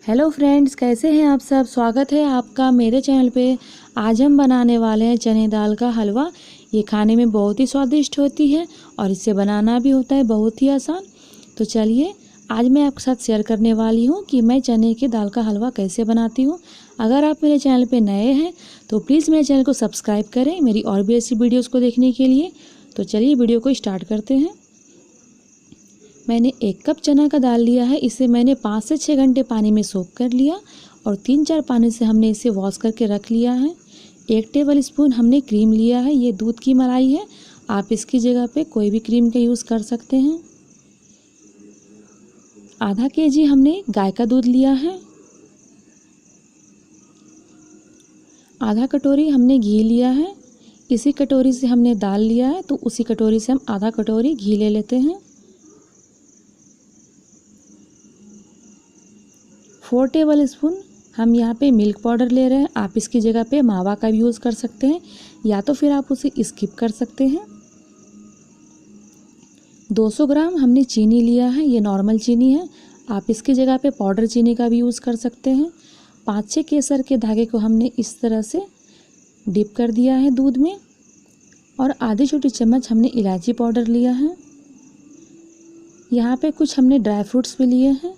Hello friends, कैसे हैं आप सब। स्वागत है आपका मेरे चैनल पे। आज हम बनाने वाले हैं चने दाल का हलवा। ये खाने में बहुत ही स्वादिष्ट होती है और इसे बनाना भी होता है बहुत ही आसान। तो चलिए आज मैं आपके साथ शेयर करने वाली हूँ कि मैं चने की दाल का हलवा कैसे बनाती हूँ। अगर आप मेरे चैनल पे नए हैं तो प्लीज़ मेरे चैनल को सब्सक्राइब करें मेरी और भी ऐसी वीडियोज़ को देखने के लिए। तो चलिए वीडियो को स्टार्ट करते हैं। मैंने 1 कप चना का दाल लिया है। इसे मैंने 5 से 6 घंटे पानी में सोख कर लिया और 3-4 पानी से हमने इसे वॉश करके रख लिया है। 1 टेबल स्पून हमने क्रीम लिया है। ये दूध की मलाई है, आप इसकी जगह पे कोई भी क्रीम का यूज़ कर सकते हैं। आधा केजी हमने गाय का दूध लिया है। आधा कटोरी हमने घी लिया है। इसी कटोरी से हमने दाल लिया है तो उसी कटोरी से हम आधा कटोरी घी ले लेते हैं। 4 टेबल स्पून हम यहाँ पे मिल्क पाउडर ले रहे हैं। आप इसकी जगह पे मावा का भी यूज़ कर सकते हैं या तो फिर आप उसे स्किप कर सकते हैं। 200 ग्राम हमने चीनी लिया है। ये नॉर्मल चीनी है, आप इसकी जगह पे पाउडर चीनी का भी यूज़ कर सकते हैं। 5-6 केसर के धागे को हमने इस तरह से डिप कर दिया है दूध में और आधी छोटी चम्मच हमने इलायची पाउडर लिया है। यहाँ पे कुछ हमने ड्राई फ्रूट्स भी लिए हैं,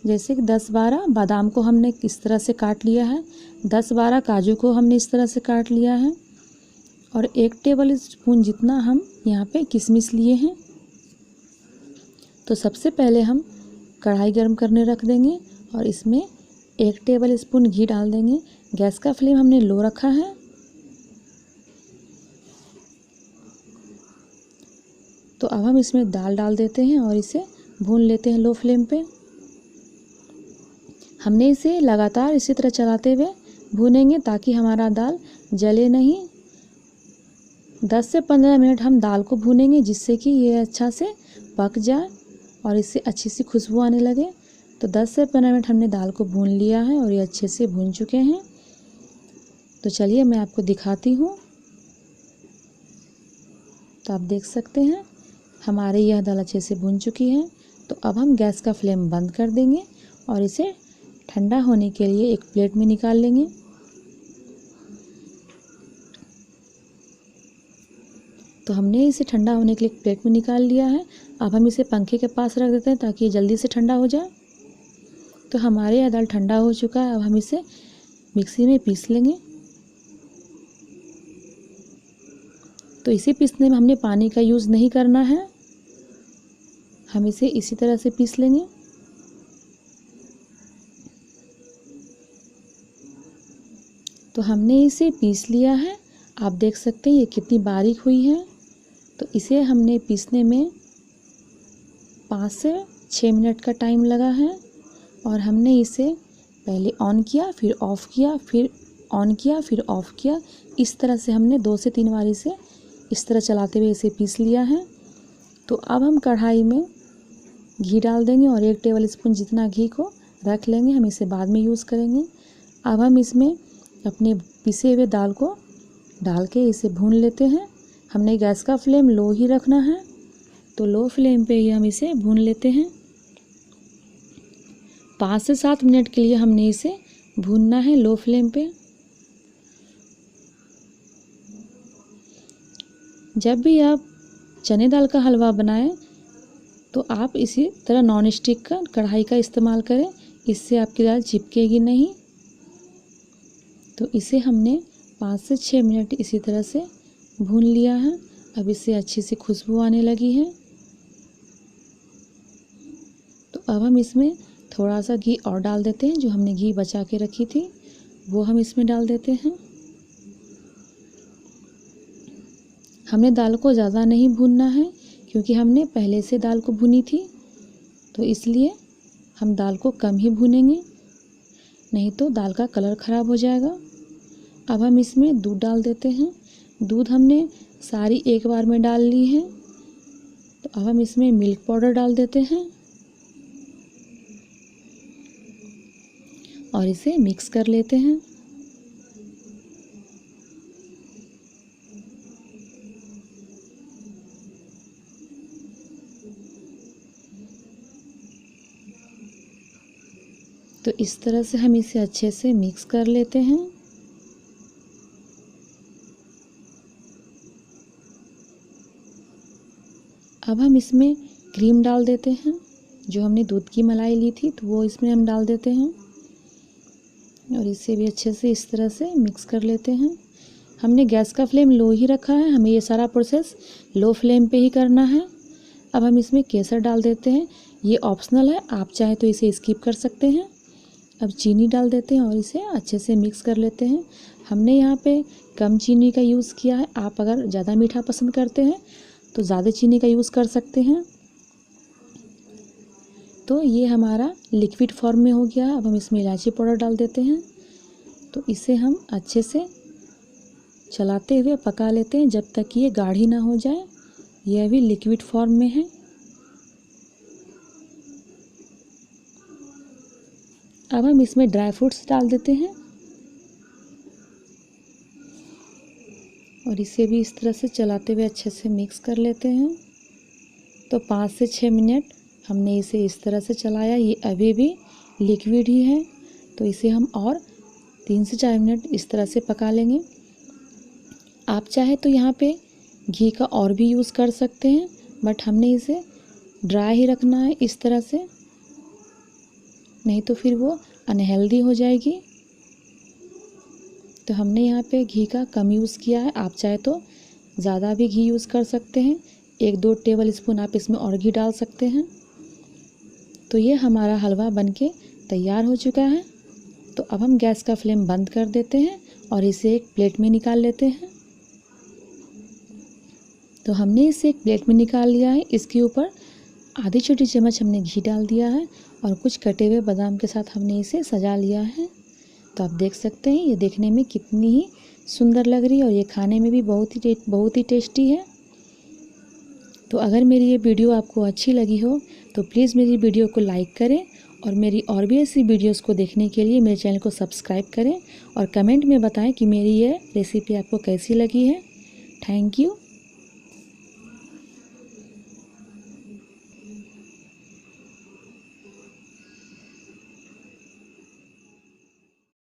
जैसे कि 10-12 बादाम को हमने इस तरह से काट लिया है। 10-12 काजू को हमने इस तरह से काट लिया है और 1 टेबल स्पून जितना हम यहाँ पे किशमिश लिए हैं। तो सबसे पहले हम कढ़ाई गर्म करने रख देंगे और इसमें 1 टेबल स्पून घी डाल देंगे। गैस का फ्लेम हमने लो रखा है। तो अब हम इसमें दाल डाल देते हैं और इसे भून लेते हैं लो फ्लेम पे। हमने इसे लगातार इसी तरह चलाते हुए भूनेंगे ताकि हमारा दाल जले नहीं। 10 से 15 मिनट हम दाल को भूनेंगे जिससे कि ये अच्छा से पक जाए और इससे अच्छी सी खुशबू आने लगे। तो 10 से 15 मिनट हमने दाल को भून लिया है और ये अच्छे से भून चुके हैं। तो चलिए मैं आपको दिखाती हूँ। तो आप देख सकते हैं हमारी यह दाल अच्छे से भून चुकी है। तो अब हम गैस का फ्लेम बंद कर देंगे और इसे ठंडा होने के लिए एक प्लेट में निकाल लेंगे। तो हमने इसे ठंडा होने के लिए एक प्लेट में निकाल लिया है। अब हम इसे पंखे के पास रख देते हैं ताकि ये जल्दी से ठंडा हो जाए। तो हमारे यह दाल ठंडा हो चुका है। अब हम इसे मिक्सी में पीस लेंगे। तो इसे पीसने में हमने पानी का यूज़ नहीं करना है, हम इसे इसी तरह से पीस लेंगे। तो हमने इसे पीस लिया है। आप देख सकते हैं ये कितनी बारीक हुई है। तो इसे हमने पीसने में 5 से 6 मिनट का टाइम लगा है और हमने इसे पहले ऑन किया, फिर ऑफ़ किया, फिर ऑन किया, फिर ऑफ़ किया। इस तरह से हमने 2 से 3 बार इसे इस तरह चलाते हुए इसे पीस लिया है। तो अब हम कढ़ाई में घी डाल देंगे और 1 टेबल स्पून जितना घी को रख लेंगे, हम इसे बाद में यूज़ करेंगे। अब हम इसमें अपने पिसे हुए दाल को डाल के इसे भून लेते हैं। हमने गैस का फ्लेम लो ही रखना है, तो लो फ्लेम पे ही हम इसे भून लेते हैं। 5 से 7 मिनट के लिए हमने इसे भूनना है लो फ्लेम पे। जब भी आप चने दाल का हलवा बनाएं तो आप इसी तरह नॉन स्टिक का कढ़ाई का इस्तेमाल करें, इससे आपकी दाल चिपकेगी नहीं। तो इसे हमने 5 से 6 मिनट इसी तरह से भून लिया है। अब इससे अच्छी सी खुशबू आने लगी है। तो अब हम इसमें थोड़ा सा घी और डाल देते हैं। जो हमने घी बचा के रखी थी वो हम इसमें डाल देते हैं। हमने दाल को ज़्यादा नहीं भूनना है क्योंकि हमने पहले से दाल को भुनी थी, तो इसलिए हम दाल को कम ही भूनेंगे, नहीं तो दाल का कलर ख़राब हो जाएगा। अब हम इसमें दूध डाल देते हैं। दूध हमने सारी एक बार में डाल ली है। तो अब हम इसमें मिल्क पाउडर डाल देते हैं और इसे मिक्स कर लेते हैं। तो इस तरह से हम इसे अच्छे से मिक्स कर लेते हैं। अब हम इसमें क्रीम डाल देते हैं। जो हमने दूध की मलाई ली थी तो वो इसमें हम डाल देते हैं और इसे भी अच्छे से इस तरह से मिक्स कर लेते हैं। हमने गैस का फ्लेम लो ही रखा है, हमें ये सारा प्रोसेस लो फ्लेम पे ही करना है। अब हम इसमें केसर डाल देते हैं, ये ऑप्शनल है, आप चाहें तो इसे स्किप कर सकते हैं। अब चीनी डाल देते हैं और इसे अच्छे से मिक्स कर लेते हैं। हमने यहाँ पे कम चीनी का यूज़ किया है, आप अगर ज़्यादा मीठा पसंद करते हैं तो ज़्यादा चीनी का यूज़ कर सकते हैं। तो ये हमारा लिक्विड फॉर्म में हो गया। अब हम इसमें इलायची पाउडर डाल देते हैं। तो इसे हम अच्छे से चलाते हुए पका लेते हैं जब तक ये गाढ़ी ना हो जाए। यह भी लिक्विड फॉर्म में है। अब हम इसमें ड्राई फ्रूट्स डाल देते हैं और इसे भी इस तरह से चलाते हुए अच्छे से मिक्स कर लेते हैं। तो 5 से 6 मिनट हमने इसे इस तरह से चलाया। ये अभी भी लिक्विड ही है, तो इसे हम और 3 से 4 मिनट इस तरह से पका लेंगे। आप चाहे तो यहाँ पे घी का और भी यूज़ कर सकते हैं, बट हमने इसे ड्राई ही रखना है इस तरह से, नहीं तो फिर वो अनहेल्दी हो जाएगी। तो हमने यहाँ पे घी का कम यूज़ किया है, आप चाहे तो ज़्यादा भी घी यूज़ कर सकते हैं। 1-2 टेबल स्पून आप इसमें और घी डाल सकते हैं। तो ये हमारा हलवा बनके तैयार हो चुका है। तो अब हम गैस का फ्लेम बंद कर देते हैं और इसे एक प्लेट में निकाल लेते हैं। तो हमने इसे एक प्लेट में निकाल लिया है। इसके ऊपर आधी छोटी चम्मच हमने घी डाल दिया है और कुछ कटे हुए बादाम के साथ हमने इसे सजा लिया है। तो आप देख सकते हैं ये देखने में कितनी ही सुंदर लग रही है और ये खाने में भी बहुत ही टेस्टी है। तो अगर मेरी ये वीडियो आपको अच्छी लगी हो तो प्लीज़ मेरी वीडियो को लाइक करें और मेरी और भी ऐसी वीडियोस को देखने के लिए मेरे चैनल को सब्सक्राइब करें और कमेंट में बताएं कि मेरी ये रेसिपी आपको कैसी लगी है। Thank you.